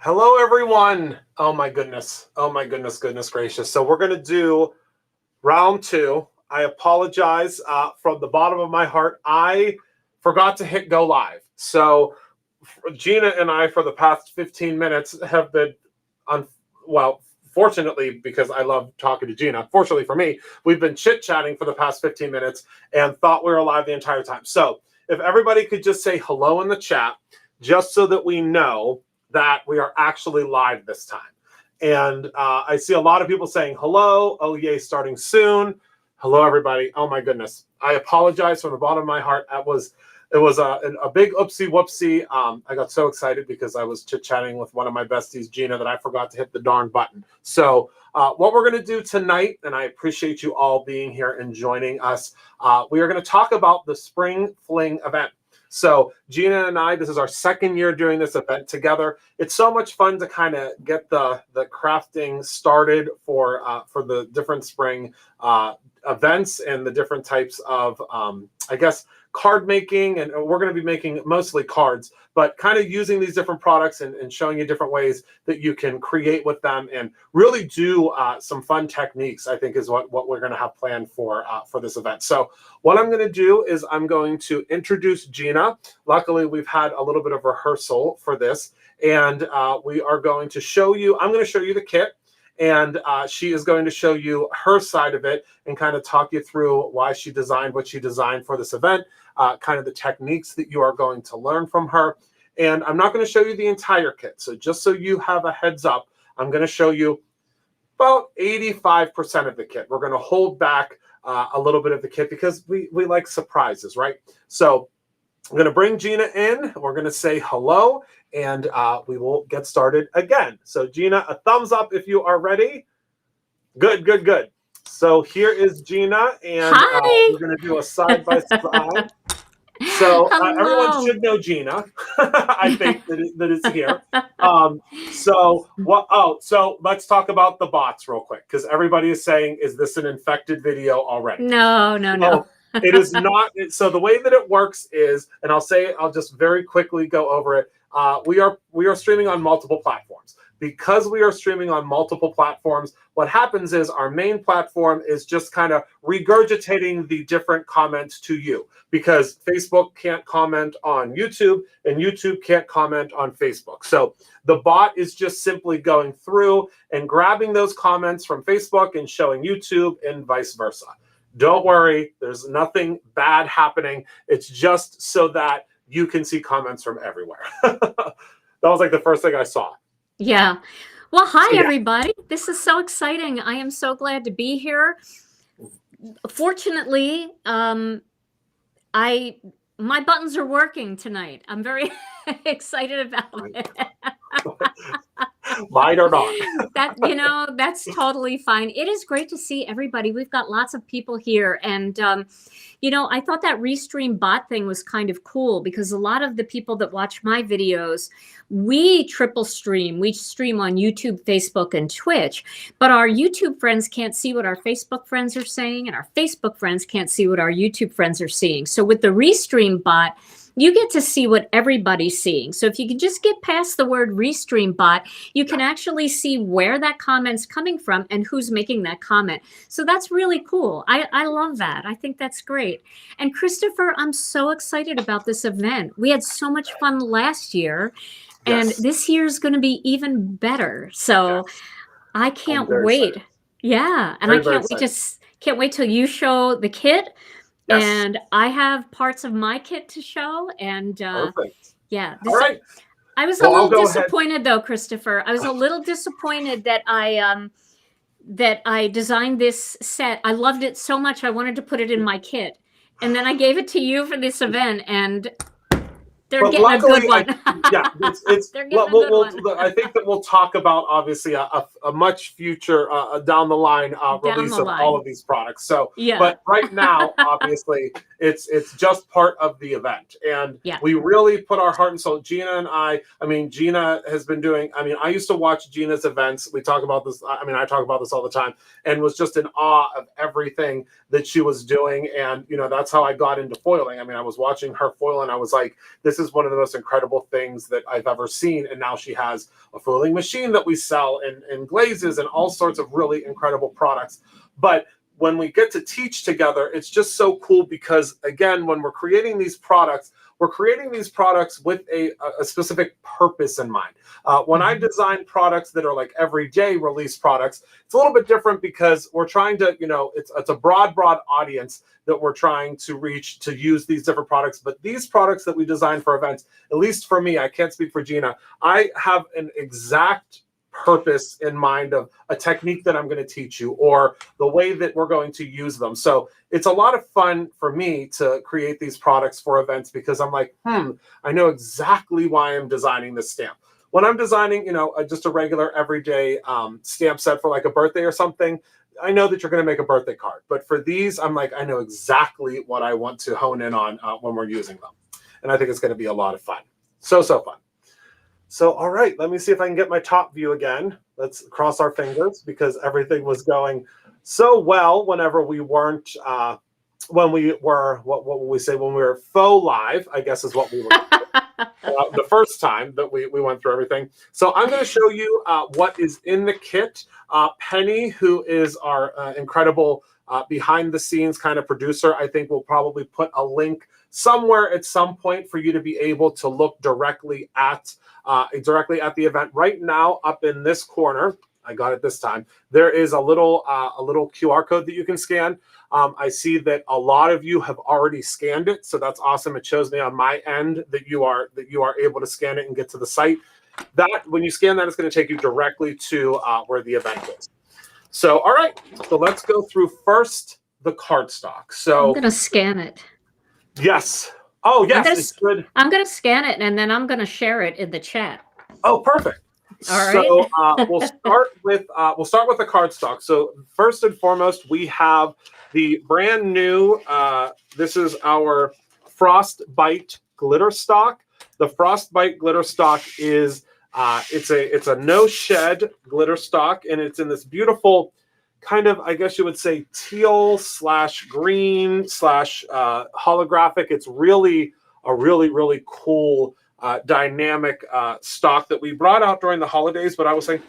Hello, everyone. Oh my goodness. Oh my goodness, goodness gracious. So we're going to do round two. I apologize from the bottom of my heart. I forgot to hit go live. So Gina and I, for the past 15 minutes, have been well, fortunately, because I love talking to Gina, fortunately for me, we've been chit-chatting for the past 15 minutes and thought we were live the entire time. So if everybody could just say hello in the chat, just so that we know that we are actually live this time. And I see a lot of people saying hello. Oh, yay, starting soon. Hello, everybody. Oh, my goodness. I apologize from the bottom of my heart. It was a big oopsie whoopsie. I got so excited because I was chit-chatting with one of my besties, Gina, that I forgot to hit the darn button. So what we're going to do tonight, and I appreciate you all being here and joining us, we are going to talk about the Spring Fling event. So Gina and I, this is our second year doing this event together. It's so much fun to kind of get the crafting started for the different spring events and the different types of, I guess, card making. And we're going to be making mostly cards, but kind of using these different products and showing you different ways that you can create with them and really do some fun techniques, I think is what we're going to have planned for this event. So what I'm going to do is I'm going to introduce Gina. Luckily, we've had a little bit of rehearsal for this, and we are going to show you, I'm going to show you the kit, and she is going to show you her side of it and kind of talk you through why she designed what she designed for this event, kind of the techniques that you are going to learn from her. And I'm not going to show you the entire kit. So just so you have a heads up, I'm going to show you about 85% of the kit. We're going to hold back a little bit of the kit because we like surprises, right? So I'm going to bring Gina in. We're going to say hello, and we will get started again. So Gina, a thumbs up if you are ready. Good, good, good. So here is Gina, and we're going to do a side-by-side. So everyone should know Gina. I think that it's here. So let's talk about the bots real quick, because everybody is saying, is this an infected video already? No. It is not. So the way that it works is, and I'll just very quickly go over it. We are streaming on multiple platforms. Because we are streaming on multiple platforms, what happens is our main platform is just kind of regurgitating the different comments to you, because Facebook can't comment on YouTube and YouTube can't comment on Facebook. So the bot is just simply going through and grabbing those comments from Facebook and showing YouTube and vice versa. Don't worry, there's nothing bad happening. It's just so that you can see comments from everywhere. That was like the first thing I saw. Yeah. Well, hi, everybody. This is so exciting. I am so glad to be here. Fortunately, my buttons are working tonight. I'm very excited about it. Mine are not. That's totally fine. It is great to see everybody. We've got lots of people here. And, I thought that Restream bot thing was kind of cool, because a lot of the people that watch my videos, we triple stream. We stream on YouTube, Facebook, and Twitch. But our YouTube friends can't see what our Facebook friends are saying, and our Facebook friends can't see what our YouTube friends are seeing. So with the Restream bot, you get to see what everybody's seeing. So if you can just get past the word Restream bot, you can actually see where that comment's coming from and who's making that comment. So that's really cool. I love that. I think that's great. And Christopher, I'm so excited about this event. We had so much fun last year, and this year's going to be even better. So I can't wait. Excited. Yeah. And I can't wait till you show the kit. Yes. And I have parts of my kit to show. And perfect. Yeah. All right. I was a little disappointed though, Christopher. I was a little disappointed that I designed this set. I loved it so much. I wanted to put it in my kit. And then I gave it to you for this event, and they're getting a good one. They're getting a good one. I think that we'll talk about, obviously, a much future down the line release of all of these products. So, but right now, obviously, it's just part of the event, and we really put our heart and soul. Gina and I mean, Gina has been doing. I mean, I used to watch Gina's events. We talk about this. I mean, I talk about this all the time, and was just in awe of everything that she was doing. And that's how I got into foiling. I mean, I was watching her foil, and I was like, this this is one of the most incredible things that I've ever seen. And now she has a foiling machine that we sell and glazes and all sorts of really incredible products. But when we get to teach together, it's just so cool because, again, when we're creating these products with a specific purpose in mind. When I design products that are like everyday release products, it's a little bit different because we're trying to, it's a broad audience that we're trying to reach to use these different products. But these products that we design for events, at least for me, I can't speak for Gina, I have an exact purpose in mind of a technique that I'm going to teach you or the way that we're going to use them. So it's a lot of fun for me to create these products for events because I'm like, I know exactly why I'm designing this stamp. When I'm designing, just a regular everyday stamp set for like a birthday or something, I know that you're going to make a birthday card. But for these, I'm like, I know exactly what I want to hone in on when we're using them. And I think it's going to be a lot of fun. So fun. So, all right, let me see if I can get my top view again. Let's cross our fingers because everything was going so well whenever we weren't, when we were, what will we say, when we were faux live, I guess is what we were the first time that we went through everything. So I'm going to show you what is in the kit. Penny, who is our incredible behind the scenes kind of producer, I think we'll probably put a link somewhere at some point for you to be able to look directly at the event. Right now, up in this corner, I got it this time, there is a little QR code that you can scan. I see that a lot of you have already scanned it, so that's awesome. It shows me on my end that you are able to scan it and get to the site. That when you scan that, it's going to take you directly to where the event is. So, all right, so let's go through first the cardstock. So I'm going to scan it. Yes. Oh, yes. It's good. I'm going to scan it and then I'm going to share it in the chat. Oh, perfect. All right. So we'll start with the cardstock. So first and foremost, we have the brand new. This is our Frostbite glitter stock. The Frostbite glitter stock is it's a no shed glitter stock, and it's in this beautiful kind of, I guess you would say, teal / green / holographic. It's really a really cool dynamic stock that we brought out during the holidays, but I was saying,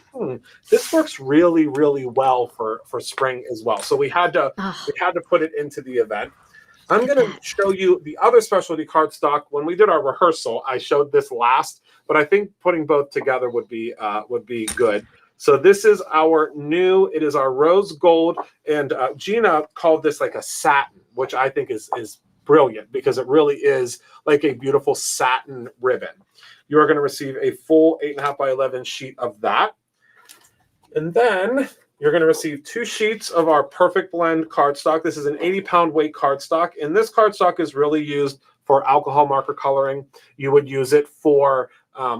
this works really well for spring as well. So we had to put it into the event. I'm going to show you the other specialty cardstock. When we did our rehearsal, I showed this last, but I think putting both together would be good. So this is our new, it is our rose gold, and Gina called this like a satin, which I think is brilliant because it really is like a beautiful satin ribbon. You are going to receive a full 8.5 by 11 sheet of that. And then you're going to receive 2 sheets of our Perfect Blend cardstock. This is an 80-pound weight cardstock, and this cardstock is really used for alcohol marker coloring. You would use it for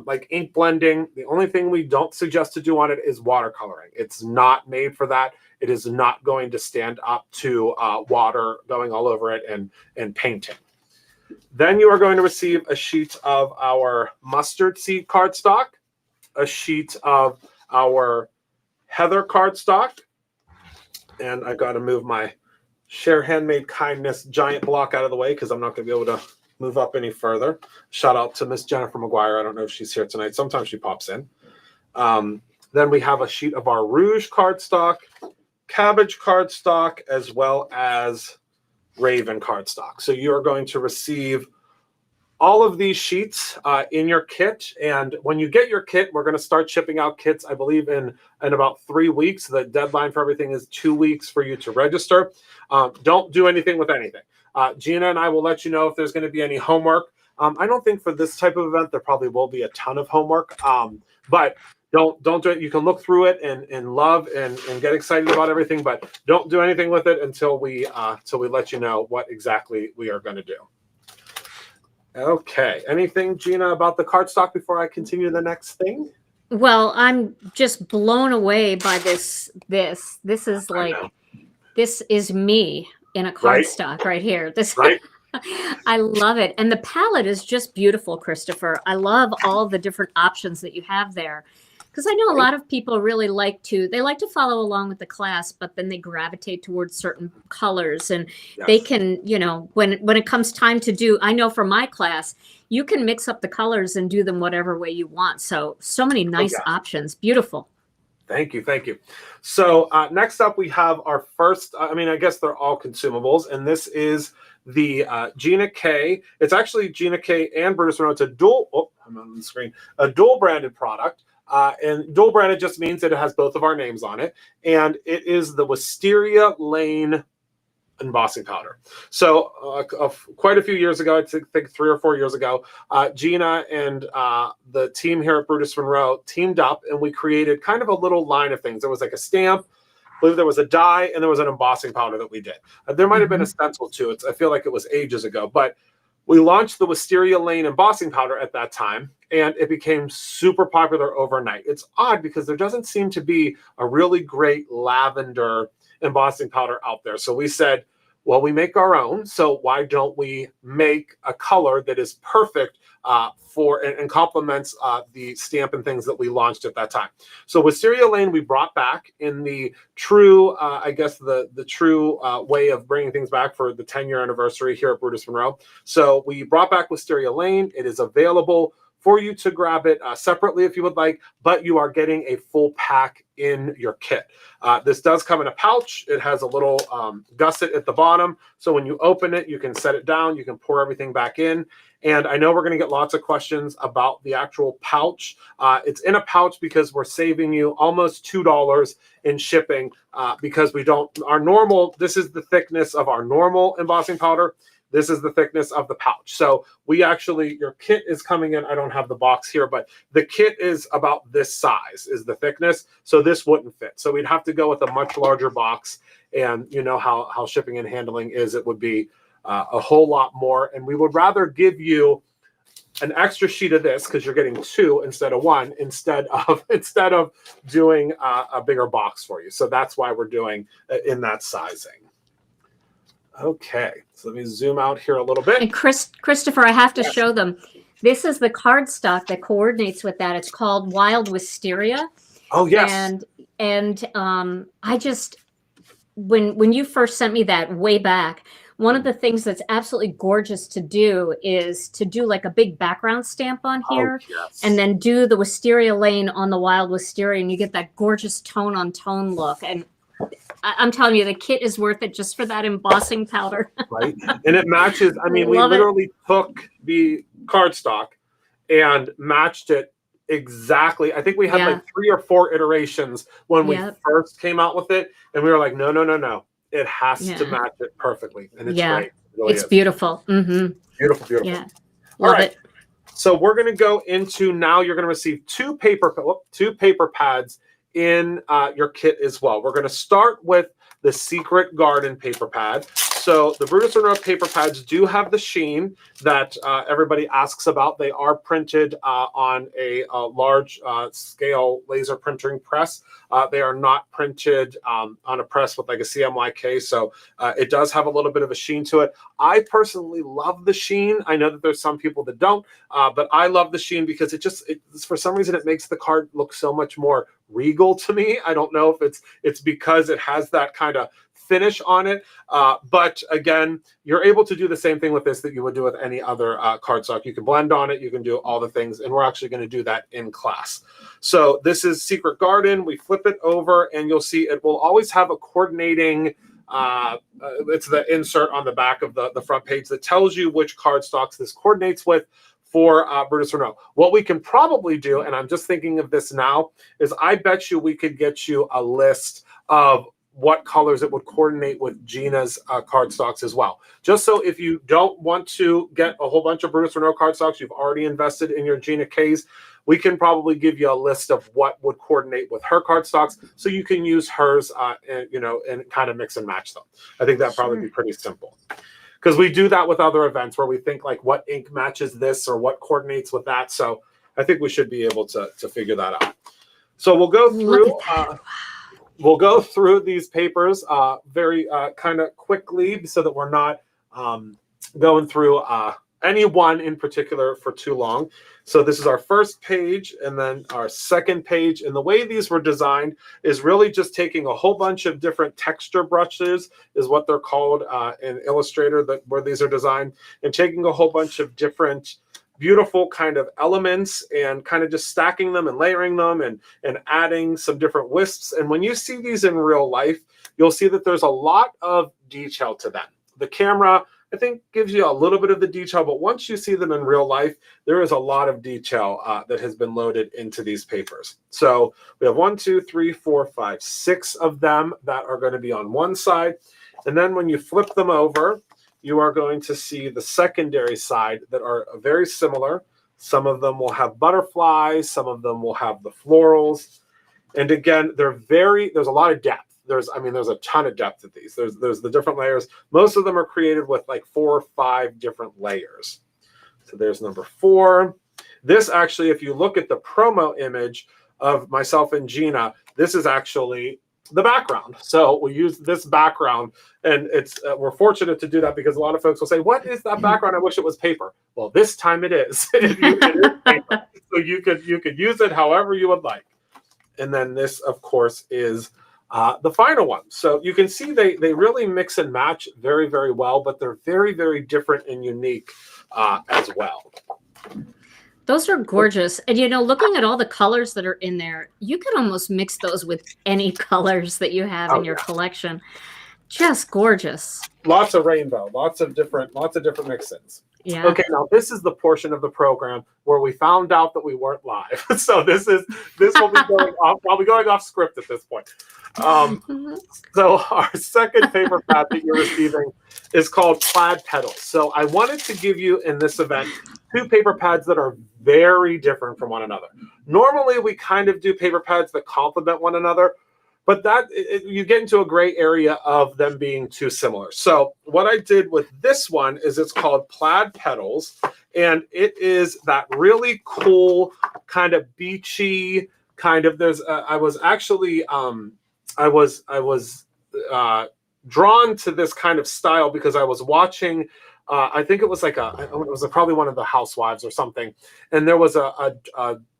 like ink blending. The only thing we don't suggest to do on it is watercoloring. It's not made for that. It is not going to stand up to water going all over it and painting. Then you are going to receive a sheet of our mustard seed cardstock, a sheet of our heather cardstock, and I got to move my Share Handmade Kindness giant block out of the way because I'm not going to be able to move up any further. Shout out to Miss Jennifer McGuire. I don't know if she's here tonight. Sometimes she pops in. Then we have a sheet of our rouge cardstock, cabbage cardstock, as well as raven cardstock. So you are going to receive all of these sheets in your kit. And when you get your kit, we're going to start shipping out kits, I believe, in about 3 weeks. The deadline for everything is 2 weeks for you to register. Don't do anything with anything. Gina and I will let you know if there's going to be any homework. I don't think for this type of event there probably will be a ton of homework, but don't do it. You can look through it and love and get excited about everything, but don't do anything with it until we let you know what exactly we are going to do. Okay. Anything, Gina, about the cardstock before I continue the next thing? Well, I'm just blown away by this. This is like, this is me in a cardstock right here. This, right? I love it. And the palette is just beautiful, Christopher. I love all the different options that you have there. Because I know a lot of people really like to follow along with the class, but then they gravitate towards certain colors, and they can, you know, when it comes time to do, I know for my class, you can mix up the colors and do them whatever way you want. So many nice options. Beautiful. Thank you. Thank you. So next up, we have our first, I mean, I guess they're all consumables, and this is the Gina K. It's actually Gina K and Brutus Monroe. It's a dual, oh, I'm on the screen, a dual branded product. And dual branded just means that it has both of our names on it. And it is the Wisteria Lane embossing powder. So quite a few years ago, I think 3 or 4 years ago, Gina and the team here at Brutus Monroe teamed up, and we created kind of a little line of things. There was like a stamp, I believe there was a die, and there was an embossing powder that we did. There might have been a stencil too. I feel like it was ages ago, but we launched the Wisteria Lane embossing powder at that time, and it became super popular overnight. It's odd because there doesn't seem to be a really great lavender embossing powder out there. So we said, well, we make our own, so why don't we make a color that is perfect for and complements the stamp and things that we launched at that time. So Wisteria Lane we brought back in the true, I guess the true way of bringing things back for the 10-year anniversary here at Brutus Monroe. So we brought back Wisteria Lane. It is available for you to grab it separately if you would like, but you are getting a full pack in your kit. This does come in a pouch. It has a little gusset at the bottom, so when you open it, you can set it down, you can pour everything back in. And I know we're going to get lots of questions about the actual pouch. It's in a pouch because we're saving you almost $2 in shipping because we don't, our normal, this is the thickness of our normal embossing powder. This is the thickness of the pouch. So we actually, your kit is coming in. I don't have the box here, but the kit is about this size is the thickness. So this wouldn't fit. So we'd have to go with a much larger box. And you know how shipping and handling is, it would be a whole lot more. And we would rather give you an extra sheet of this because you're getting 2 instead of 1 instead of doing a bigger box for you. So that's why we're doing in that sizing. Okay, so let me zoom out here a little bit. And Christopher, I have to show them. This is the cardstock that coordinates with that. It's called Wild Wisteria. Oh yes. And I just, when you first sent me that way back, one of the things that's absolutely gorgeous to do is to do like a big background stamp on here, and then do the Wisteria Lane on the Wild Wisteria, and you get that gorgeous tone on tone look. And I'm telling you, the kit is worth it just for that embossing powder. Right. And it matches. I mean, we literally took the cardstock and matched it exactly. I think we had like 3 or 4 iterations when we first came out with it. And we were like, no. It has to match it perfectly. And it's great. It really is beautiful. Mm-hmm. Beautiful. Yeah. All right. So we're going to go into now. You're going to receive 2 paper pads in your kit as well. We're going to start with the Secret Garden paper pad. So the Brutus Monroe paper pads do have the sheen that everybody asks about. They are printed on a large scale laser printing press. They are not printed on a press with like a CMYK, so it does have a little bit of a sheen to it. I personally love the sheen. I know that there's some people that don't, but I love the sheen because it for some reason it makes the card look so much more regal to me. I don't know if it's because it has that kind of finish on it, but again, you're able to do the same thing with this that you would do with any other cardstock. You can blend on it, you can do all the things, and we're actually going to do that in class. So this is Secret Garden. We flip it over, and you'll see it will always have a coordinating. It's the insert on the back of the front page that tells you which cardstocks this coordinates with for Brutus Monroe. What we can probably do, and I'm just thinking of this now, is I bet you we could get you a list of what colors it would coordinate with Gina's cardstocks as well. Just so if you don't want to get a whole bunch of Brutus Monroe cardstocks, you've already invested in your Gina K's, we can probably give you a list of what would coordinate with her cardstocks, so you can use hers, and kind of mix and match them. I think that'd probably be pretty simple. Because we do that with other events where we think like what ink matches this or what coordinates with that. So I think we should be able to figure that out. So we'll go through. We'll go through these papers very kind of quickly so that we're not going through any one in particular for too long. So this is our first page and then our second page. And the way these were designed is really just taking a whole bunch of different texture brushes is what they're called in Illustrator, that where these are designed, and taking a whole bunch of different beautiful kind of elements and kind of just stacking them and layering them and adding some different wisps. And when you see these in real life, you'll see that there's a lot of detail to them. The camera, I think, gives you a little bit of the detail, but once you see them in real life, there is a lot of detail that has been loaded into these papers. So we have 1, 2, 3, 4, 5, 6 of them that are going to be on one side. And then when you flip them over, you are going to see the secondary side that are very similar. Some of them will have butterflies, some of them will have the florals. And again, there's a lot of depth. There's a ton of depth to these. There's the different layers. Most of them are created with like 4 or 5 different layers. So there's number 4. This actually, if you look at the promo image of myself and Gina, this is actually the background. So we use this background, and it's we're fortunate to do that because a lot of folks will say, "What is that background? I wish it was paper." Well, this time it is. It is paper. So you could use it however you would like. And then this, of course, is the final one. So you can see they really mix and match very, very well, but they're very, very different and unique as well. Those are gorgeous. And, looking at all the colors that are in there, you could almost mix those with any colors that you have in your collection. Just gorgeous. Lots of rainbow, lots of different mix-ins. Yeah. Okay, now this is the portion of the program where we found out that we weren't live. So this will be going off. I'll be going off script at this point. So our second paper pad that you're receiving is called Plaid Petals. So I wanted to give you in this event 2 paper pads that are very different from one another. Normally we kind of do paper pads that complement one another, but you get into a gray area of them being too similar. So what I did with this one is it's called Plaid Petals, and it is that really cool kind of beachy kind of. I was actually drawn to this kind of style because I was watching. I think it was probably one of the housewives or something, and there was a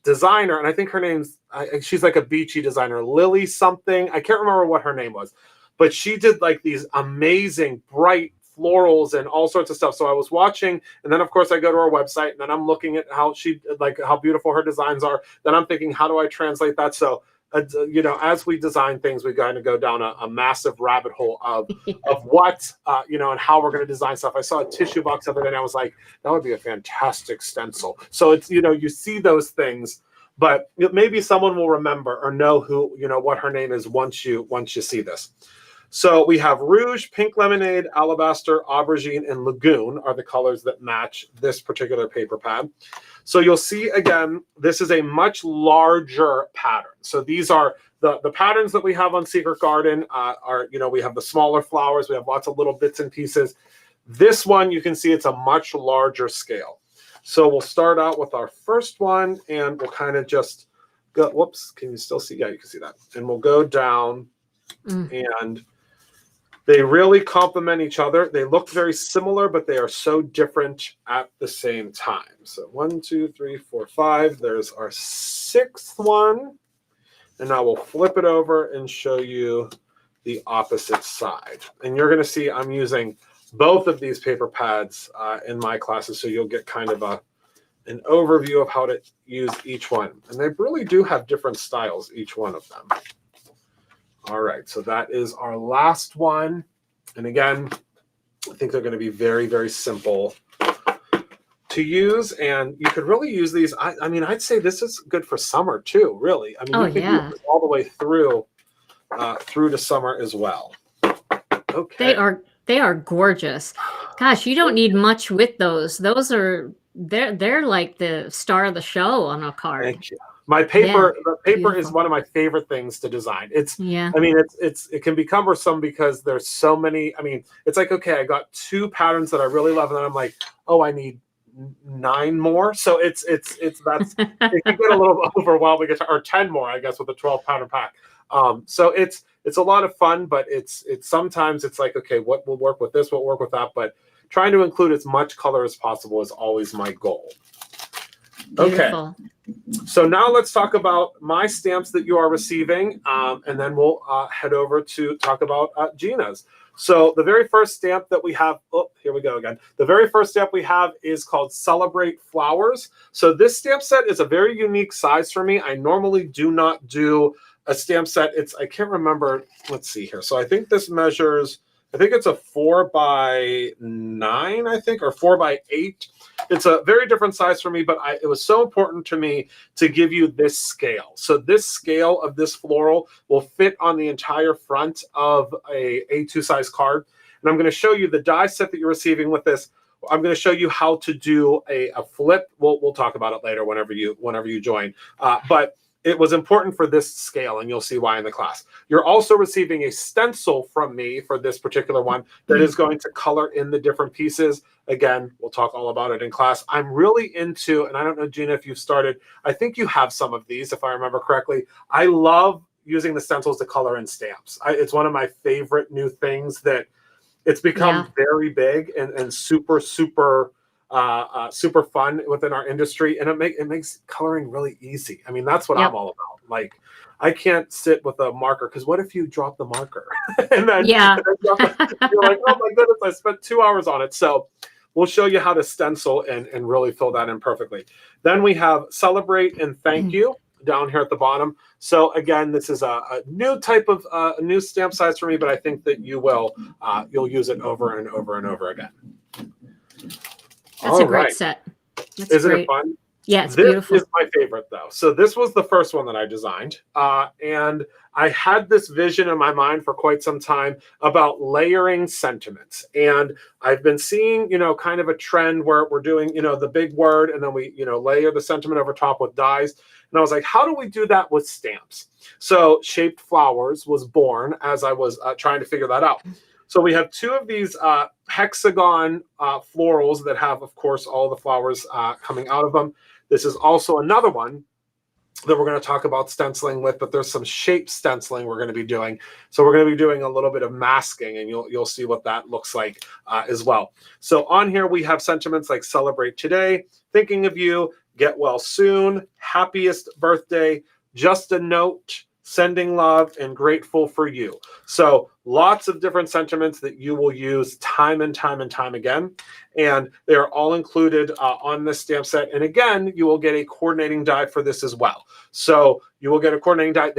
designer, and I think her name's she's like a beachy designer, Lily something. I can't remember what her name was, but she did like these amazing bright florals and all sorts of stuff. So I was watching, and then of course I go to her website, and then I'm looking at how beautiful her designs are. Then I'm thinking, how do I translate that? So as we design things, we kind of go down a massive rabbit hole of what, and how we're going to design stuff. I saw a tissue box the other day, and I was like, that would be a fantastic stencil. So it's, you see those things, but maybe someone will remember or know who, what her name is once you see this. So we have Rouge, Pink Lemonade, Alabaster, Aubergine, and Lagoon are the colors that match this particular paper pad. So you'll see, again, this is a much larger pattern. So these are the patterns that we have on Secret Garden we have the smaller flowers. We have lots of little bits and pieces. This one, you can see it's a much larger scale. So we'll start out with our first one, and we'll kind of just go, whoops, can you still see? Yeah, you can see that. And we'll go down, and they really complement each other. They look very similar, but they are so different at the same time. So 1, 2, 3, 4, 5. There's our 6th one. And now we'll flip it over and show you the opposite side. And you're going to see I'm using both of these paper pads in my classes, so you'll get kind of an overview of how to use each one. And they really do have different styles, each one of them. All right, so that is our last one. And again, I think they're going to be very, very simple to use. And you could really use these. I'd say this is good for summer too, really. You can use this all the way through to summer as well. Okay. They are gorgeous. Gosh, you don't need much with those. They're like the star of the show on a card. Thank you. The paper beautiful. Is one of my favorite things to design. It can be cumbersome because there's so many. It's like, okay, I got 2 patterns that I really love, and then I'm like, oh, I need 9 more. So it can get a little overwhelming, or 10 more, I guess, with a 12 pattern pack. So it's a lot of fun, but it's sometimes it's like, okay, what will work with this, what will work with that, but trying to include as much color as possible is always my goal. Beautiful. Okay. So now let's talk about my stamps that you are receiving, and then we'll head over to talk about Gina's. So the very first stamp that we have, oh, here we go again. The very first stamp we have is called Celebrate Flowers. So this stamp set is a very unique size for me. I normally do not do a stamp set. I can't remember, let's see here. So I think this measures, I think it's a 4x9, I think, or 4x8. It's a very different size for me, but it was so important to me to give you this scale. So this scale of this floral will fit on the entire front of a A2 size card. And I'm going to show you the die set that you're receiving with this. I'm going to show you how to do a flip. We'll talk about it later whenever you join. But it was important for this scale, and you'll see why in the class. You're also receiving a stencil from me for this particular one that is going to color in the different pieces. Again, we'll talk all about it in class. I'm really into, and I don't know, Gina, if you've started, I think you have some of these, if I remember correctly. I love using the stencils to color in stamps. It's one of my favorite new things that it's become very big and super, super super fun within our industry, and it makes coloring really easy. I mean, that's what I'm all about. Like, I can't sit with a marker because what if you drop the marker and then you're like, oh my goodness, I spent 2 hours on it. So we'll show you how to stencil and really fill that in perfectly. Then we have Celebrate and Thank You down here at the bottom. So again, this is a new type of a new stamp size for me, but I think that you'll use it over and over and over again. That's a great set. Isn't it fun? Yeah, it's beautiful. This is my favorite, though. So this was the first one that I designed. And I had this vision in my mind for quite some time about layering sentiments. And I've been seeing, kind of a trend where we're doing, the big word, and then we, layer the sentiment over top with dies. And I was like, how do we do that with stamps? So Shaped Flowers was born as I was trying to figure that out. So we have two of these hexagon florals that have, of course, all the flowers coming out of them. This is also another one that we're going to talk about stenciling with, but there's some shape stenciling we're going to be doing. So we're going to be doing a little bit of masking, and you'll see what that looks like as well. So on here we have sentiments like Celebrate Today, Thinking of You, Get Well Soon, Happiest Birthday, Just a Note, Sending Love, and Grateful for You. So lots of different sentiments that you will use time and time and time again. And they are all included on this stamp set. And again, you will get a coordinating die for this as well. So you will get a coordinating die.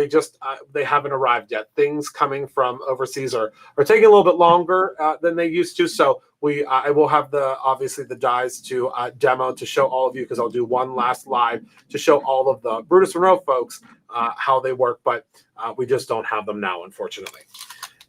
They haven't arrived yet. Things coming from overseas are taking a little bit longer than they used to. So I will have obviously the dies to demo to show all of you, because I'll do one last live to show all of the Brutus Monroe folks how they work, but we just don't have them now, unfortunately.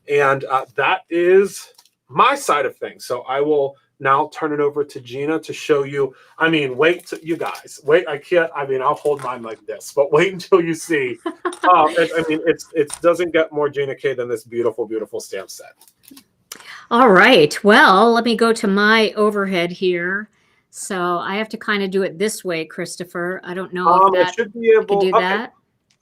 And that is my side of things. So I will now turn it over to Gina to show you. I mean, you guys, wait, I can't, I'll hold mine like this, but wait until you see. It doesn't get more Gina K than this beautiful, beautiful stamp set. All right. Well, let me go to my overhead here. So I have to kind of do it this way, Christopher. I don't know if that should be able to do that.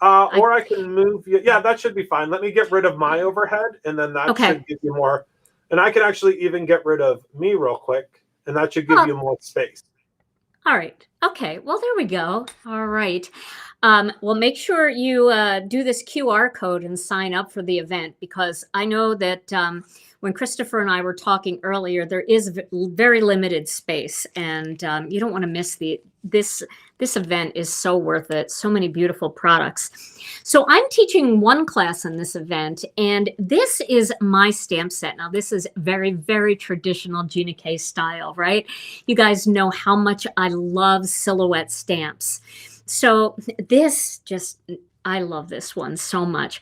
Or I can move you. Yeah, that should be fine. Let me get rid of my overhead, and then that should give you more. And I can actually even get rid of me real quick, and that should give you more space. All right. Okay. Well, there we go. All right. Well, make sure you do this QR code and sign up for the event, because I know that when Christopher and I were talking earlier, there is very limited space, and you don't want to miss this event. Is so worth it. So many beautiful products. So I'm teaching one class in this event, and this is my stamp set. Now, this is very, very traditional Gina K style, right? You guys know how much I love silhouette stamps. So I love this one so much.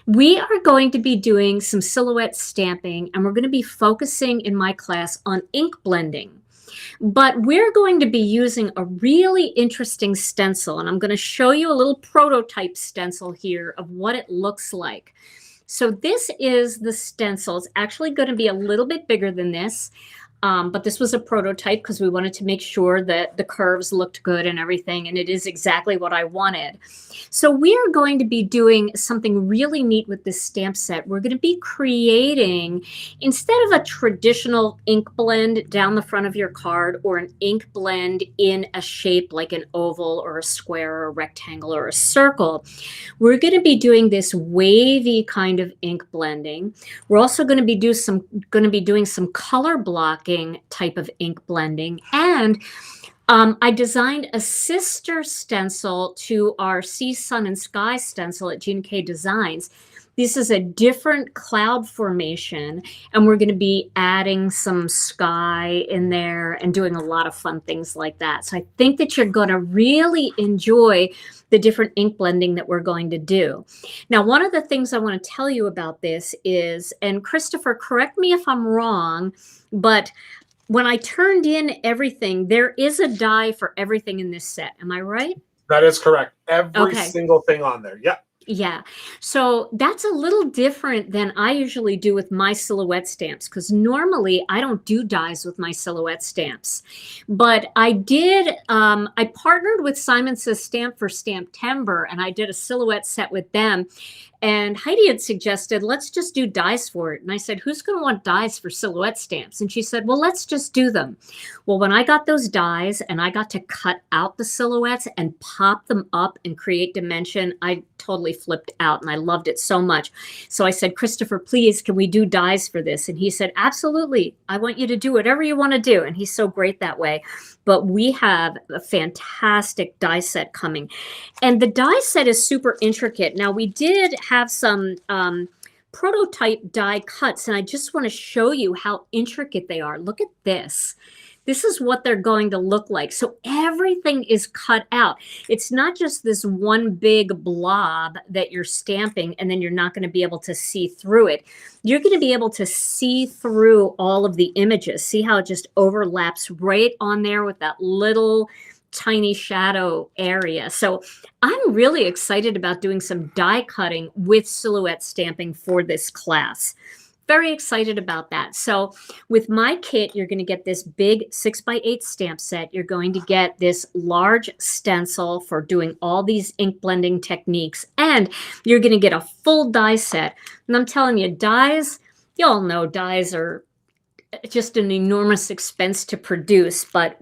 We are going to be doing some silhouette stamping, and we're going to be focusing in my class on ink blending. But we're going to be using a really interesting stencil, and I'm going to show you a little prototype stencil here of what it looks like. So this is the stencil. It's actually going to be a little bit bigger than this. but this was a prototype because we wanted to make sure that the curves looked good and everything, and it is exactly what I wanted. So we are going to be doing something really neat with this stamp set. We're going to be creating, instead of a traditional ink blend down the front of your card or an ink blend in a shape like an oval or a square or a rectangle or a circle, we're going to be doing this wavy kind of ink blending. We're also going to be doing some color blocking type of ink blending. And I designed a sister stencil to our Sea, Sun, and Sky stencil at Gina K Designs. This is a different cloud formation, and we're going to be adding some sky in there and doing a lot of fun things like that. So I think that you're going to really enjoy the different ink blending that we're going to do. Now, one of the things I want to tell you about this is, and Christopher, correct me if I'm wrong, but when I turned in everything, there is a die for everything in this set. Am I right? That is correct. Every single thing on there. Yeah. Yeah. So that's a little different than I usually do with my silhouette stamps, because normally I don't do dies with my silhouette stamps. But I did, I partnered with Simon Says Stamp for Stamptember, and I did a silhouette set with them. And Heidi had suggested, let's just do dies for it. And I said, who's going to want dies for silhouette stamps? And she said, well, let's just do them. Well, when I got those dies and I got to cut out the silhouettes and pop them up and create dimension, I totally flipped out and I loved it so much. So I said, Christopher, please, can we do dies for this? And he said, absolutely. I want you to do whatever you want to do. And he's so great that way. But we have a fantastic die set coming. And the die set is super intricate. Now, we did have some prototype die cuts, and I just want to show you how intricate they are. Look at this. This is what they're going to look like. So everything is cut out. It's not just this one big blob that you're stamping and then you're not going to be able to see through it. You're going to be able to see through all of the images. See how it just overlaps right on there with that little tiny shadow area. So I'm really excited about doing some die cutting with silhouette stamping for this class. Very excited about that. So with my kit, you're going to get this big 6x8 stamp set. You're going to get this large stencil for doing all these ink blending techniques. And you're going to get a full die set. And I'm telling you, dies, you all know dies are just an enormous expense to produce, but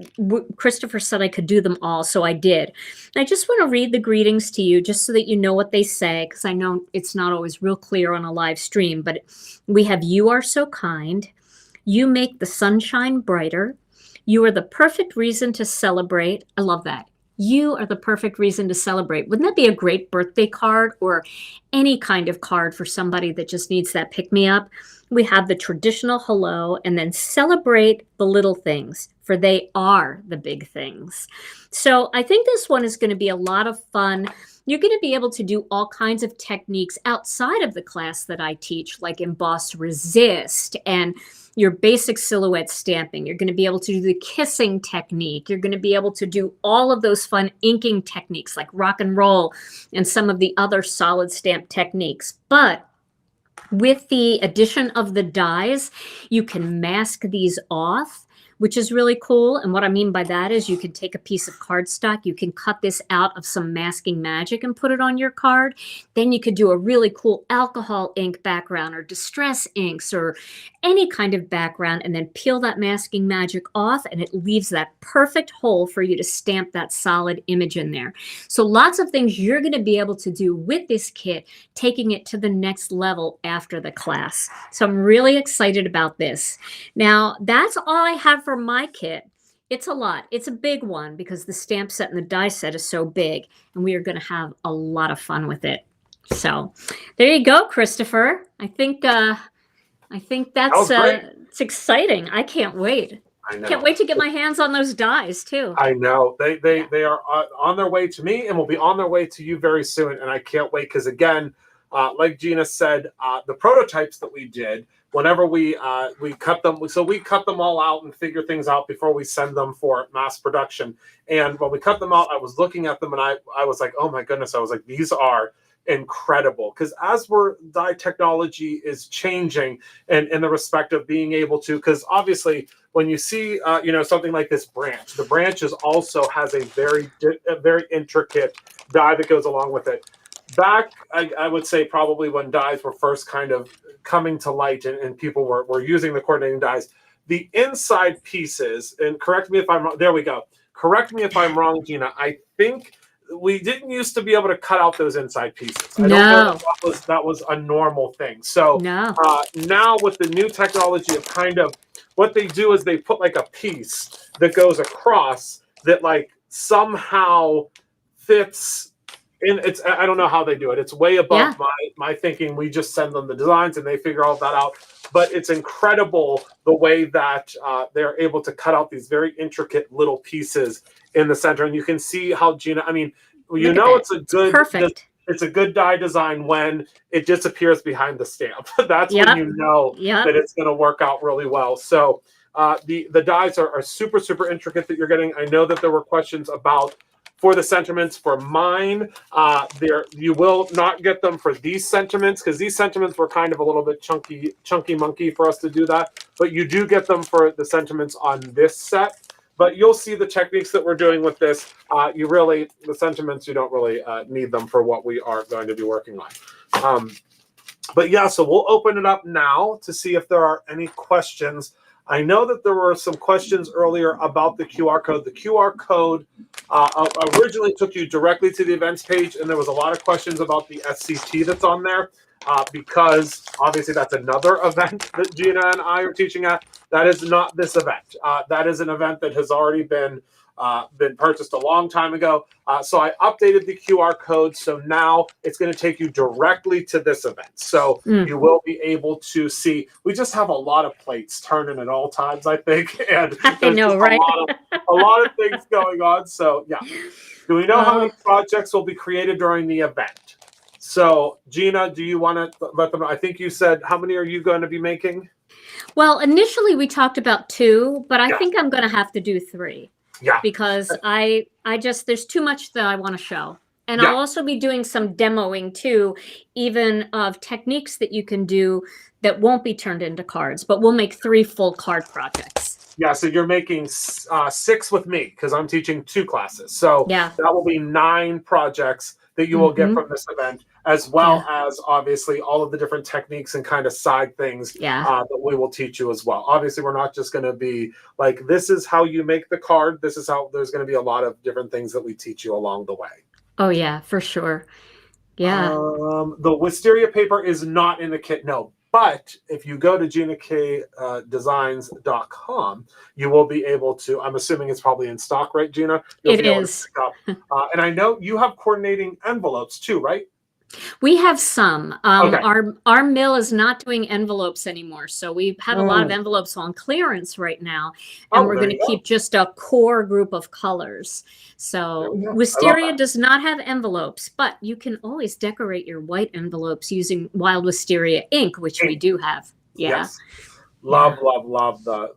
Christopher said I could do them all, so I did. And I just want to read the greetings to you just so that you know what they say, because I know it's not always real clear on a live stream, but we have, you are so kind. You make the sunshine brighter. You are the perfect reason to celebrate. I love that. You are the perfect reason to celebrate. Wouldn't that be a great birthday card or any kind of card for somebody that just needs that pick-me-up? We have the traditional hello, and then celebrate the little things, for they are the big things. So I think this one is going to be a lot of fun. You're going to be able to do all kinds of techniques outside of the class that I teach, like emboss resist and your basic silhouette stamping. You're going to be able to do the kissing technique. You're going to be able to do all of those fun inking techniques like rock and roll and some of the other solid stamp techniques. But with the addition of the dies, you can mask these off, which is really cool. And what I mean by that is you can take a piece of cardstock, you can cut this out of some masking magic and put it on your card. Then you could do a really cool alcohol ink background or distress inks or any kind of background, and then peel that masking magic off, and it leaves that perfect hole for you to stamp that solid image in there. So lots of things you're going to be able to do with this kit, taking it to the next level after the class. So I'm really excited about this. Now, that's all I have for my kit. It's a lot. It's a big one because the stamp set and the die set is so big, and we are going to have a lot of fun with it. So there you go, Christopher. I think that's it's exciting. I can't wait. I know. Can't wait to get my hands on those dies too. I know. They are on their way to me and will be on their way to you very soon. And I can't wait because, again, like Gina said, the prototypes that we did, whenever we cut them, so we cut them all out and figure things out before we send them for mass production. And when we cut them out, I was looking at them and I was like, oh my goodness. I was like, these are incredible, because as dye technology is changing, and in the respect of being able to, because obviously when you see something like this branch, the branch also has a very intricate dye that goes along with it. Back, I would say probably when dyes were first kind of coming to light, and people were using the coordinating dyes, the inside pieces, and correct me if I'm wrong, there we go. Correct me if I'm wrong, Gina. I think we didn't used to be able to cut out those inside pieces. I don't know if that was a normal thing. So now with the new technology of kind of what they do is they put like a piece that goes across that like somehow fits in. I don't know how they do it. It's way above my thinking. We just send them the designs and they figure all that out. But it's incredible the way that they're able to cut out these very intricate little pieces in the center. And you can see how Gina, I mean, it's a good, perfect. It's a good dye design when it disappears behind the stamp. That's when you know that it's going to work out really well. So the dyes are super, super intricate that you're getting. I know that there were questions about for the sentiments. For mine, you will not get them for these sentiments, because these sentiments were kind of a little bit chunky monkey for us to do that. But you do get them for the sentiments on this set. But you'll see the techniques that we're doing with this. The sentiments, you don't really need them for what we are going to be working on. But yeah, so we'll open it up now to see if there are any questions. I know that there were some questions earlier about the QR code. The QR code originally took you directly to the events page, and there was a lot of questions about the SCT that's on there, because obviously that's another event that Gina and I are teaching at. That is not this event. That is an event that has already been purchased a long time ago. So I updated the QR code. So now it's going to take you directly to this event. So you will be able to see, we just have a lot of plates turning at all times, I think. And I know, right? A lot of things going on. So yeah. Do we know how many projects will be created during the event? So Gina, do you want to let them know? I think you said, how many are you going to be making? Well, initially we talked about 2, but I think I'm going to have to do 3. Yeah. Because I just, there's too much that I want to show. And I'll also be doing some demoing too, even of techniques that you can do that won't be turned into cards, but we'll make 3 full card projects. Yeah, so you're making 6 with me because I'm teaching 2 classes. So that will be 9 projects that you will get from this event, as well as obviously all of the different techniques and kind of side things that we will teach you as well. Obviously, we're not just going to be like, this is how you make the card. This is how, there's going to be a lot of different things that we teach you along the way. Oh, yeah, for sure. Yeah. The wisteria paper is not in the kit, no. But if you go to GinaKDesigns.com, you will be able to, I'm assuming it's probably in stock, right, Gina? It is. And I know you have coordinating envelopes too, right? We have some. Our mill is not doing envelopes anymore. So we have a lot of envelopes on clearance right now. And we're going to keep just a core group of colors. So wisteria does not have envelopes, but you can always decorate your white envelopes using wild wisteria ink, which we do have. Yeah. Yes. Love the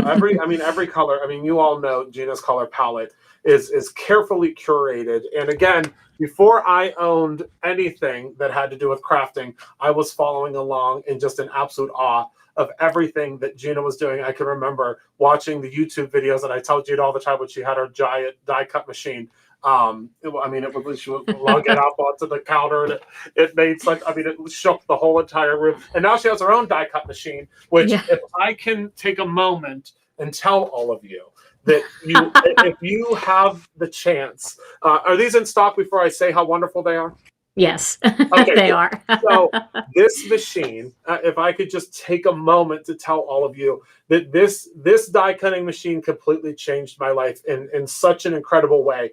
every color. I mean, you all know Gina's color palette is carefully curated. And again, before I owned anything that had to do with crafting, I was following along in just an absolute awe of everything that Gina was doing. I can remember watching the YouTube videos that I tell Gina all the time when she had her giant die cut machine. She would lug it up onto the counter, and it made such, it shook the whole entire room. And now she has her own die cut machine, which if I can take a moment and tell all of you that if you have the chance, are these in stock before I say how wonderful they are? Yes, they are. So this machine, if I could just take a moment to tell all of you that this die cutting machine completely changed my life in such an incredible way.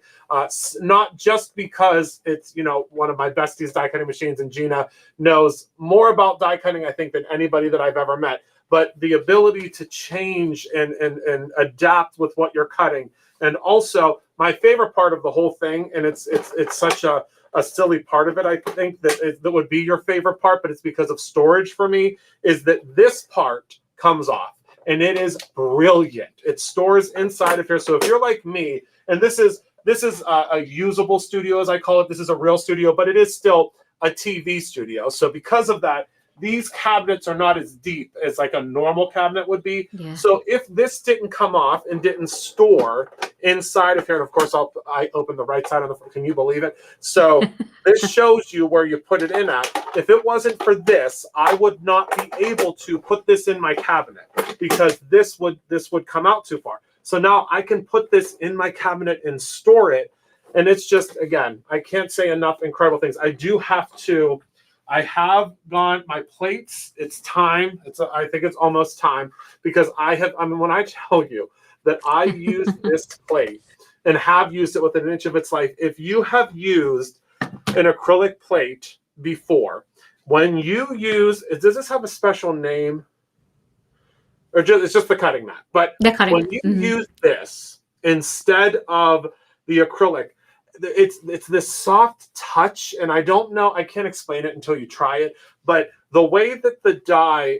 Not just because it's, one of my besties die cutting machines, and Gina knows more about die cutting, I think, than anybody that I've ever met, but the ability to change and adapt with what you're cutting. And also my favorite part of the whole thing, and it's such a silly part of it, I think, that would be your favorite part, but it's because of storage for me, is that this part comes off, and it is brilliant. It stores inside of here. So if you're like me, and this is a usable studio, as I call it, this is a real studio, but it is still a TV studio. So because of that, these cabinets are not as deep as like a normal cabinet would be. Yeah. So if this didn't come off and didn't store inside of here, and of course I open the right side of the, can you believe it? So this shows you where you put it in at. If it wasn't for this, I would not be able to put this in my cabinet because this would come out too far. So now I can put this in my cabinet and store it. And it's just, again, I can't say enough incredible things. I have gone, my plates, it's time. I think it's almost time because when I tell you that I use this plate and have used it within an inch of its life, if you have used an acrylic plate before, when you use, does this have a special name? Or it's just the cutting mat. But when you use this instead of the acrylic, it's this soft touch, and I don't know, I can't explain it until you try it, but the way that the dye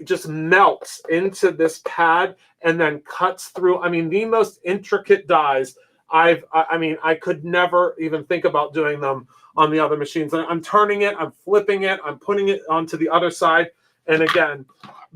just melts into this pad and then cuts through, I mean, the most intricate dyes I could never even think about doing them on the other machines. I'm turning it, I'm flipping it, I'm putting it onto the other side. And again,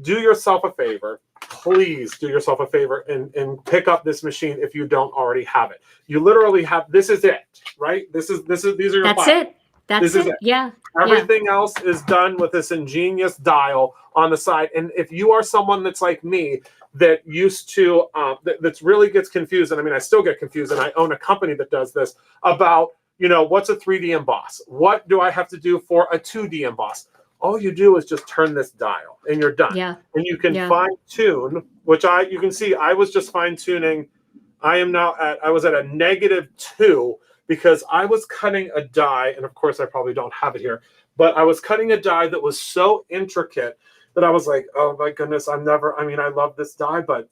do yourself a favor. Please do yourself a favor and pick up this machine if you don't already have it. You literally have, this is it, right? These are your That's files. That's it. Yeah. Everything else is done with this ingenious dial on the side. And if you are someone that's like me, that used to, that's really gets confused, and I mean, I still get confused, and I own a company that does this, about, what's a 3D emboss? What do I have to do for a 2D emboss? All you do is just turn this dial, and you're done. Yeah. And you can fine tune, which you can see, I was just fine tuning. I was at a -2 because I was cutting a die, and of course I probably don't have it here, but I was cutting a die that was so intricate that I was like, oh my goodness, I love this die, but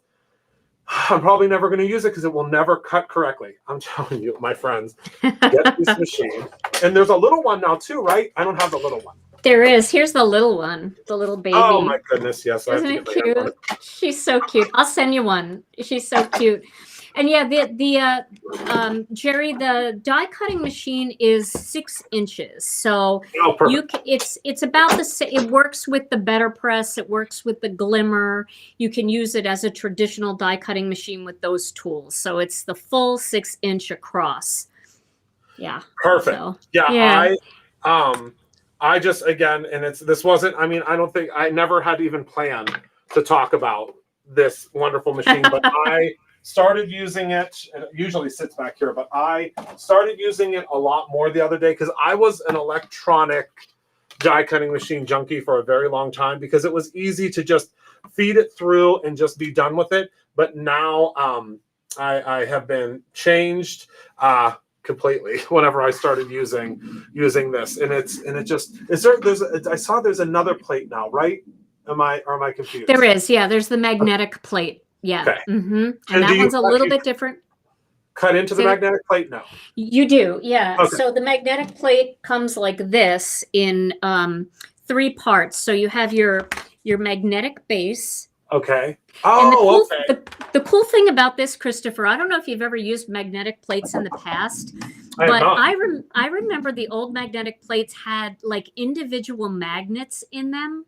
I'm probably never going to use it because it will never cut correctly. I'm telling you, my friends, get this machine. And there's a little one now too, right? I don't have the little one. There is. Here's the little one, the little baby. Oh my goodness, yes. Isn't it cute? She's so cute. I'll send you one. She's so cute. And yeah, Jerry, the die cutting machine is 6 inches. So it's about the same. It works with the Better Press. It works with the Glimmer. You can use it as a traditional die cutting machine with those tools. So it's the full 6 inch across. Yeah. Perfect. So, yeah. I just, again, and this wasn't, I never had even planned to talk about this wonderful machine, but I started using it, and it usually sits back here, but I started using it a lot more the other day because I was an electronic die cutting machine junkie for a very long time because it was easy to just feed it through and just be done with it. But now I have been changed completely whenever I started using this, and I saw there's another plate now, right? Am I confused? There is, yeah. There's the magnetic plate. Yeah. Okay. And that one's a little bit different. Cut into the magnetic plate? No. You do, yeah. Okay. So the magnetic plate comes like this in 3 parts. So you have your magnetic base. Okay. Oh, okay. The cool thing about this, Christopher, I don't know if you've ever used magnetic plates in the past, but I remember the old magnetic plates had like individual magnets in them.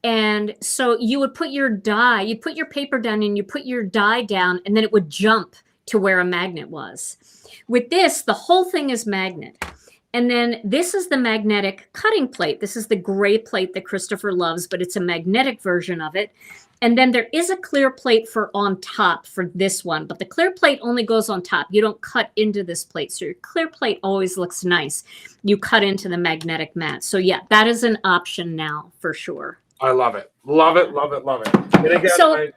And so you would put your paper down and you put your die down, and then it would jump to where a magnet was. With this, the whole thing is magnet. And then this is the magnetic cutting plate. This is the gray plate that Christopher loves, but it's a magnetic version of it. And then there is a clear plate for on top for this one, but the clear plate only goes on top. You don't cut into this plate. So your clear plate always looks nice. You cut into the magnetic mat. So yeah, that is an option now for sure. I love it. Love it, love it, love it. And again, I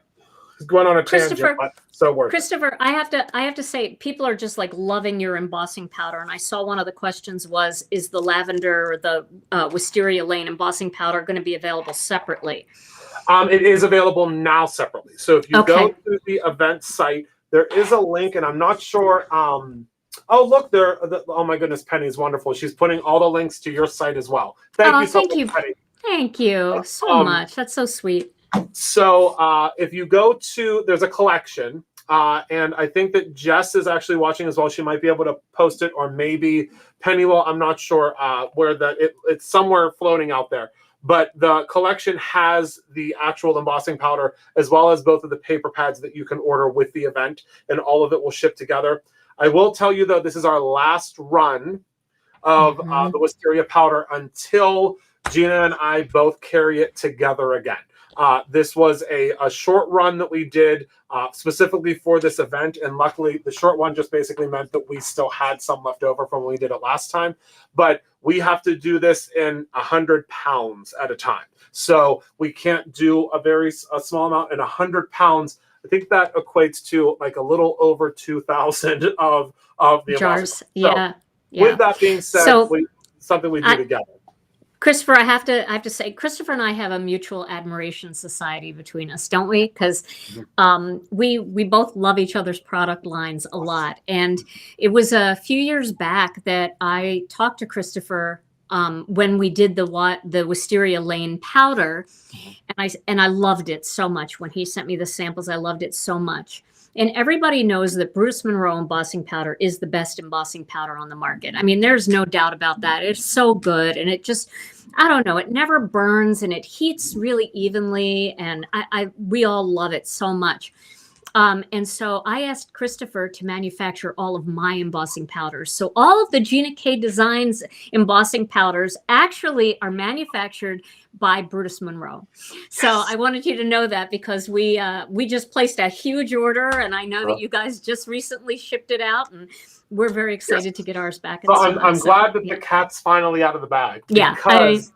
went on a tangent, but so worth it. Christopher, I have to say, people are just like loving your embossing powder. And I saw one of the questions was, is the lavender or the Wisteria Lane embossing powder going to be available separately? It is available now separately. So if you go to the event site, there is a link, and I'm not sure. Oh, look, oh my goodness, Penny's wonderful. She's putting all the links to your site as well. Thank you so much, Penny. Thank you so much. That's so sweet. So if you go to, there's a collection, and I think that Jess is actually watching as well. She might be able to post it, or maybe Pennywell, I'm not sure where it's somewhere floating out there. But the collection has the actual embossing powder as well as both of the paper pads that you can order with the event, and all of it will ship together. I will tell you, though, this is our last run of the wisteria powder until Gina and I both carry it together again. This was a short run that we did specifically for this event, and luckily the short one just basically meant that we still had some left over from when we did it last time. But we have to do this in 100 pounds at a time, so we can't do a small amount in 100 pounds. I think that equates to like a little over 2,000 of the jars. So, yeah. with that being said, something we do together. Christopher, I have to say, Christopher and I have a mutual admiration society between us, don't we? Because we both love each other's product lines a lot. And it was a few years back that I talked to Christopher when we did the Wisteria Lane powder, and I loved it so much. When he sent me the samples, I loved it so much. And everybody knows that Bruce Monroe embossing powder is the best embossing powder on the market. I mean, there's no doubt about that. It's so good. And it just, I don't know, it never burns and it heats really evenly. And we all love it so much. And so I asked Christopher to manufacture all of my embossing powders. So all of the Gina K Designs embossing powders actually are manufactured by Brutus Monroe. So yes. I wanted you to know that because we just placed a huge order, and I know that you guys just recently shipped it out, and we're very excited to get ours back. So I'm glad that the cat's finally out of the bag. Because,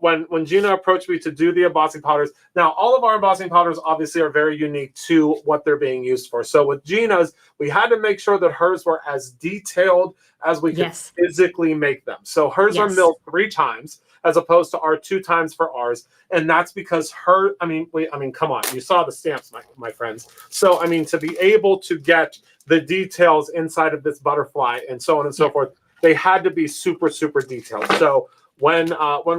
when Gina approached me to do the embossing powders, now all of our embossing powders obviously are very unique to what they're being used for. So with Gina's, we had to make sure that hers were as detailed as we could physically make them. So hers are milled 3 times as opposed to our 2 times for ours. And that's because come on, you saw the stamps, my friends. So, I mean, to be able to get the details inside of this butterfly and so on and so forth, they had to be super, super detailed. So when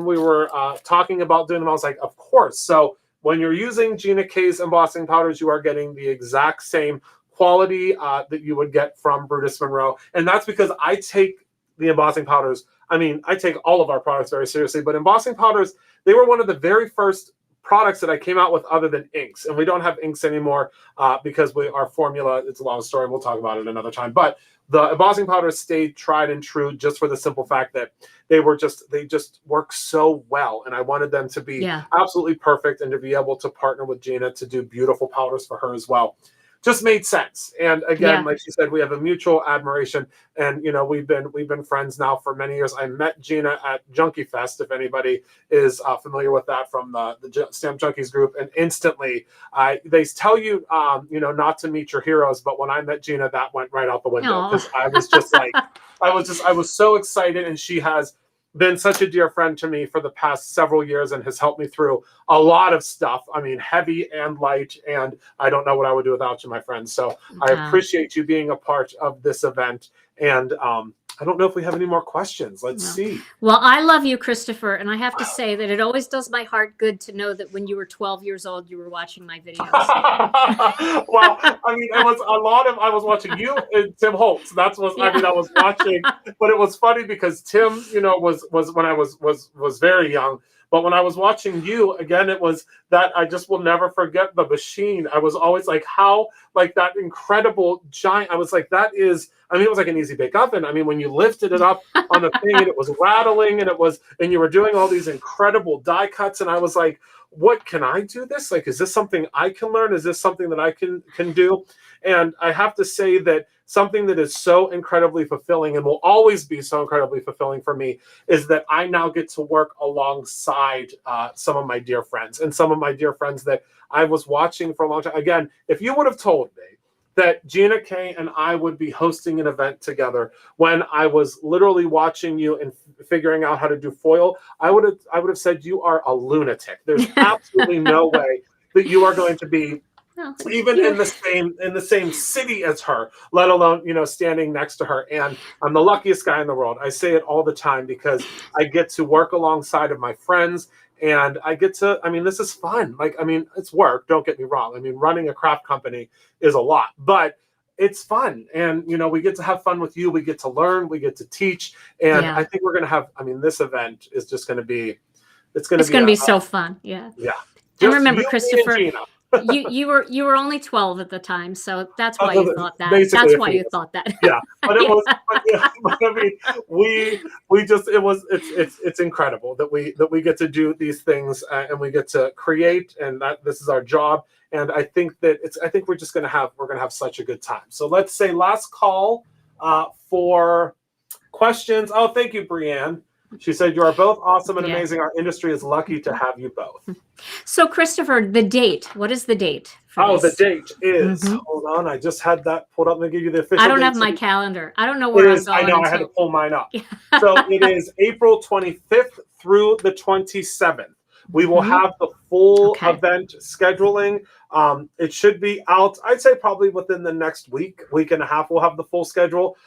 we were talking about doing them, I was like, of course. So when you're using Gina K's embossing powders, you are getting the exact same quality that you would get from Brutus Monroe. And that's because I take the embossing powders, I take all of our products very seriously, but embossing powders, they were one of the very first products that I came out with other than inks. And we don't have inks anymore because our formula, it's a long story. We'll talk about it another time. But the embossing powders stayed tried and true just for the simple fact that they just work so well. And I wanted them to be absolutely perfect and to be able to partner with Gina to do beautiful powders for her as well. Just made sense. And again, like she said, we have a mutual admiration, and we've been friends now for many years. I met Gina at Junkie Fest, if anybody is familiar with that from the Stamp Junkies group, and instantly they tell you not to meet your heroes, but when I met Gina, that went right out the window because I was just like I was so excited, and she has been such a dear friend to me for the past several years and has helped me through a lot of stuff. I mean, heavy and light, and I don't know what I would do without you, my friend. So I appreciate you being a part of this event. And I don't know if we have any more questions. Let's see. Well, I love you, Christopher. And I have to say that it always does my heart good to know that when you were 12 years old, you were watching my videos. Well, it was I was watching you and Tim Holtz. That's what I was watching. But it was funny because Tim, was when I was very young. But when I was watching you, again, it was that I just will never forget the machine. I was always like, how, like that incredible giant, I was like, that is, it was like an easy bake oven. When you lifted it up on the thing and it was rattling and you were doing all these incredible die cuts. And I was like, what, can I do this? Like, is this something I can learn? Is this something that I can do? And I have to say that something that is so incredibly fulfilling and will always be so incredibly fulfilling for me is that I now get to work alongside some of my dear friends and some of my dear friends that I was watching for a long time. Again, if you would have told me that Gina K and I would be hosting an event together when I was literally watching you and figuring out how to do foil, I would have said you are a lunatic. There's absolutely no way that you are going to be even in the same city as her, let alone standing next to her. And I'm the luckiest guy in the world. I say it all the time because I get to work alongside of my friends, and I get to, this is fun. It's work, don't get me wrong. Running a craft company is a lot, but it's fun. And, we get to have fun with you. We get to learn, we get to teach. And Yeah. I think we're going to have, this event is just going to be, it's going It's to be, going to be so fun. Yeah. yeah. And Just remember, you, me, and Christopher, Gina. you were only 12 at the time, so that's why you thought that. Basically, That's why you thought that. Yeah, but it Yeah. was. But I mean, we just it's incredible that we get to do these things and we get to create, and that this is our job. And I think that I think we're gonna have such a good time. So let's say last call for questions. Oh, thank you, Brianne. She said, "You are both awesome and amazing. Our industry is lucky to have you both." So, Christopher, the date. What is the date? The date is. Hold on, I just had that pulled up. Let me give you the official. I don't date. have my calendar. I don't know where I'm going. I know. I had to pull mine up. So it is April 25th through the 27th. We will have the full event scheduling. It should be out, I'd say probably within the next week and a half, we'll have the full schedule.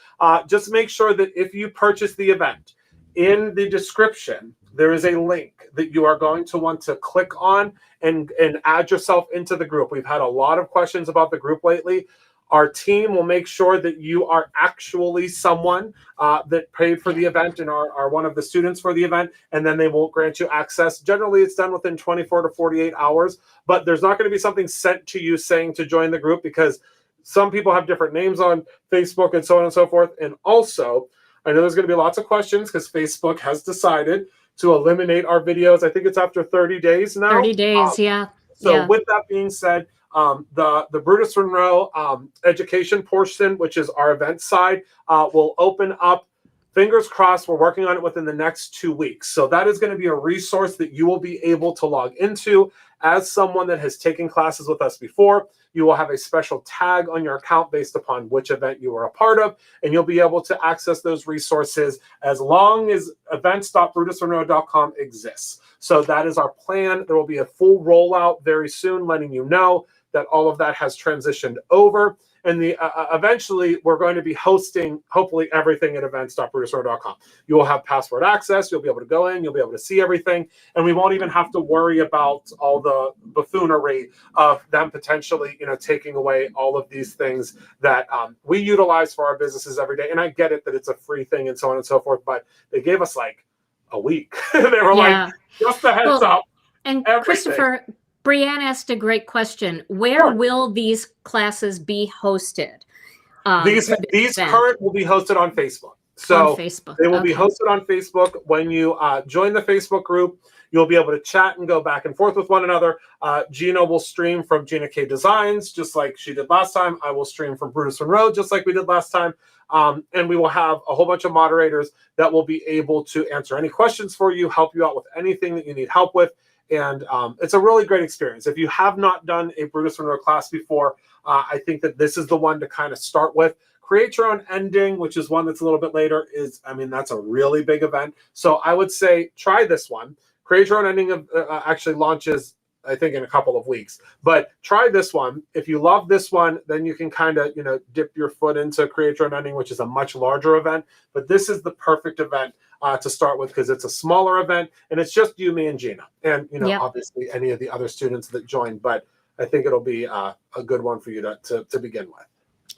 Just make sure that if you purchase the event, in the description, there is a link that you are going to want to click on and add yourself into the group. We've had a lot of questions about the group lately. Our team will make sure that you are actually someone that paid for the event and are one of the students for the event, and then they will grant you access. Generally, it's done within 24 to 48 hours, but there's not going to be something sent to you saying to join the group because some people have different names on Facebook and so on and so forth. And also, I know there's going to be lots of questions because Facebook has decided to eliminate our videos. I think it's after 30 days now. 30 days, yeah. So with that being said, the Brutus Monroe education portion, which is our event side, will open up. Fingers crossed, we're working on it within the next 2 weeks. So that is going to be a resource that you will be able to log into as someone that has taken classes with us before. You will have a special tag on your account based upon which event you were a part of, and you'll be able to access those resources as long as events.brutusmonroe.com exists. So that is our plan. There will be a full rollout very soon, letting you know that all of that has transitioned over. And eventually, we're going to be hosting, hopefully, everything at events.brutusmonroe.com. You will have password access. You'll be able to go in. You'll be able to see everything. And we won't even have to worry about all the buffoonery of them potentially, taking away all of these things that we utilize for our businesses every day. And I get it that it's a free thing and so on and so forth, but they gave us like a week. They were like, just a heads up. And everything. Christopher, Brianne asked a great question. Where will these classes be hosted? These current will be hosted on Facebook. So on Facebook. They will be hosted on Facebook. When you join the Facebook group, you'll be able to chat and go back and forth with one another. Gina will stream from Gina K Designs, just like she did last time. I will stream from Brutus Monroe, just like we did last time. And we will have a whole bunch of moderators that will be able to answer any questions for you, help you out with anything that you need help with. And it's a really great experience. If you have not done a Brutus Monroe class before, I think that this is the one to kind of start with. Create Your Own Ending, which is one that's a little bit later, that's a really big event. So I would say try this one. Create Your Own Ending actually launches, I think, in a couple of weeks. But try this one. If you love this one, then you can kind of, dip your foot into Create Your Own Ending, which is a much larger event. But this is the perfect event to start with because it's a smaller event and it's just you, me, and Gina. And, obviously any of the other students that join. But I think it'll be a good one for you to begin with.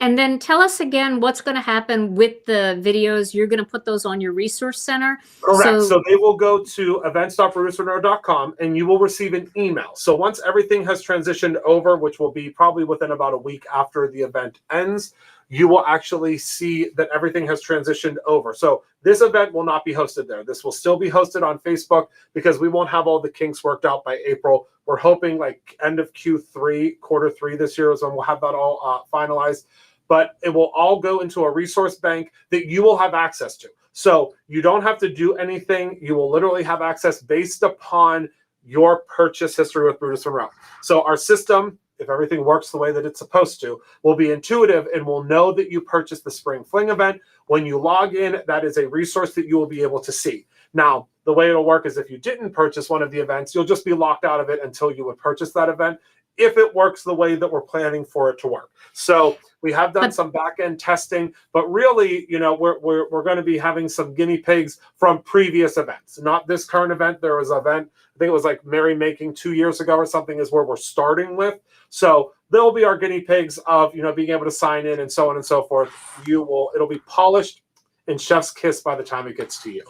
And then tell us again what's going to happen with the videos. You're going to put those on your resource center. Correct. So they will go to events.brutusmonroe.com and you will receive an email. So once everything has transitioned over, which will be probably within about a week after the event ends, you will actually see that everything has transitioned over. So this event will not be hosted there. This will still be hosted on Facebook because we won't have all the kinks worked out by April. We're hoping like end of Q3, quarter 3 this year is when we'll have that all finalized. But it will all go into a resource bank that you will have access to. So you don't have to do anything. You will literally have access based upon your purchase history with Brutus Monroe. So our system, if everything works the way that it's supposed to, will be intuitive and will know that you purchased the Spring Fling event. When you log in, that is a resource that you will be able to see. Now, the way it'll work is if you didn't purchase one of the events, you'll just be locked out of it until you would purchase that event. if it works the way that we're planning for it to work. So we have done some back end testing, but really, you know, we're going to be having some guinea pigs from previous events, not this current event. There was an event, I think it was like merrymaking 2 years ago or something, is where we're starting with. So they'll be our guinea pigs of, you know, being able to sign in and so on and so forth. It'll be polished and chef's kiss by the time it gets to you.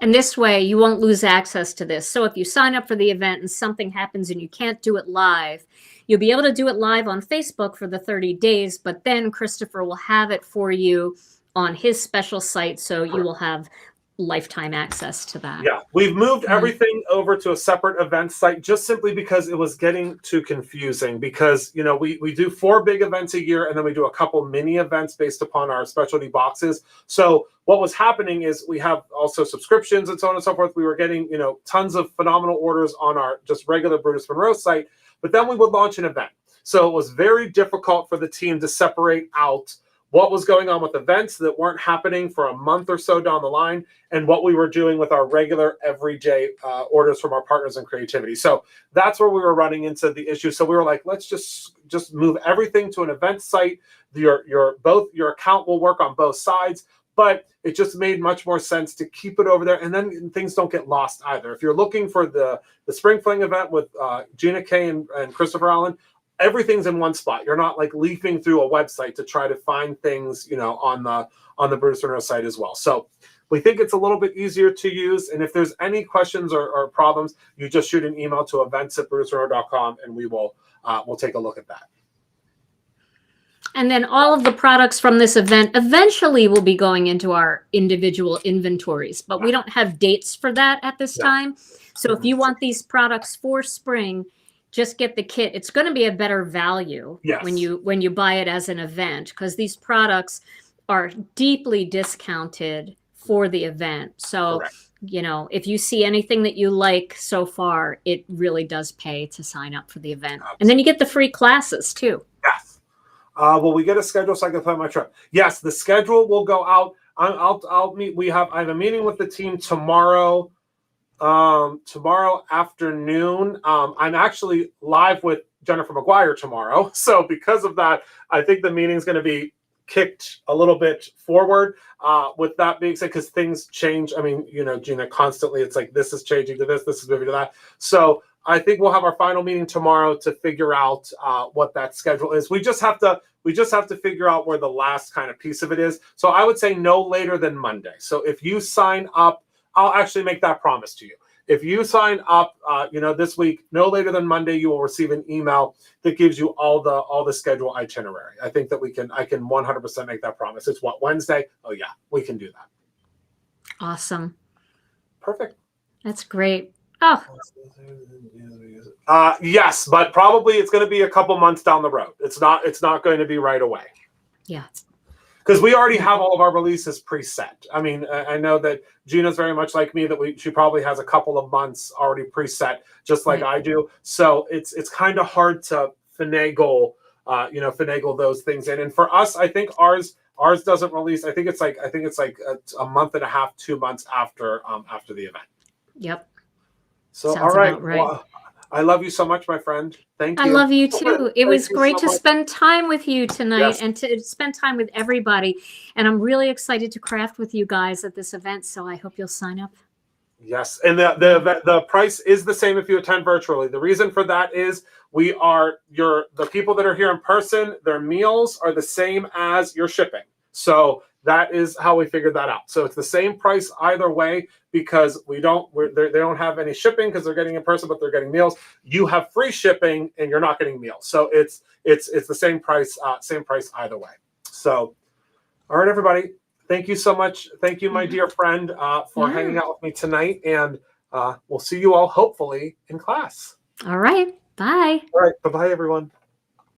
And this way you won't lose access to this. So if you sign up for the event and something happens and you can't do it live, you'll be able to do it live on Facebook for the 30 days, but then Christopher will have it for you on his special site. So you will have lifetime access to that. Yeah, we've moved everything over to a separate event site just simply because it was getting too confusing, because, you know, we do 4 big events a year and then we do a couple mini events based upon our specialty boxes. So what was happening is we have also subscriptions and so on and so forth. We were getting, you know, tons of phenomenal orders on our just regular Brutus Monroe site, but then we would launch an event. So it was very difficult for the team to separate out what was going on with events that weren't happening for a month or so down the line, and what we were doing with our regular everyday orders from our partners in creativity. So that's where we were running into the issue. So we were like, let's just move everything to an event site. Your account will work on both sides, but it just made much more sense to keep it over there, and then things don't get lost either. If you're looking for the Spring Fling event with Gina K and Christopher Allen, everything's in one spot. You're not like leafing through a website to try to find things, you know, on the Brutus Monroe site as well. So we think it's a little bit easier to use. And if there's any questions or problems, you just shoot an email to events@brutusmonroe.com and we'll take a look at that. And then all of the products from this event eventually will be going into our individual inventories, but we don't have dates for that at this time. So if you want these products for spring, just get the kit. It's going to be a better value when you buy it as an event, because these products are deeply discounted for the event. So, you know, if you see anything that you like so far, it really does pay to sign up for the event. And then you get the free classes too. Yes. Will we get a schedule so I can plan my trip? Yes, the schedule will go out. I'll meet. I have a meeting with the team tomorrow. Tomorrow afternoon. I'm actually live with Jennifer McGuire tomorrow. So because of that, I think the meeting's going to be kicked a little bit forward. With that being said, because things change. I mean, you know, Gina, constantly it's like this is changing to this is moving to that. So I think we'll have our final meeting tomorrow to figure out what that schedule is. We just have to figure out where the last kind of piece of it is. So I would say no later than Monday. So if you sign up, I'll actually make that promise to you. If you sign up, you know, this week, no later than Monday, you will receive an email that gives you all the schedule itinerary. I think that I can 100% make that promise. It's what, Wednesday? Oh yeah, we can do that. Awesome. Perfect. That's great. Oh. Yes, but probably it's going to be a couple months down the road. It's not going to be right away. Yeah. Because we already have all of our releases preset. I mean, I know that Gina's very much like me, that she probably has a couple of months already preset, just like I do. So it's kind of hard to finagle those things in. And for us, I think ours doesn't release. I think it's like a month and a half, 2 months after the event. Yep. So sounds all right. about right. Well, I love you so much, my friend. Thank you. I love you too. It was great to spend time with you tonight, Yes. and to spend time with everybody. And I'm really excited to craft with you guys at this event. So I hope you'll sign up. Yes, and the price is the same if you attend virtually. The reason for that is the people that are here in person, their meals are the same as your shipping. So that is how we figured that out. So it's the same price either way, because they don't have any shipping because they're getting in person, but they're getting meals. You have free shipping and you're not getting meals. So it's the same price either way. So, all right, everybody. Thank you so much. Thank you, my dear friend, for hanging out with me tonight. And we'll see you all hopefully in class. All right. Bye. All right. Bye-bye, everyone.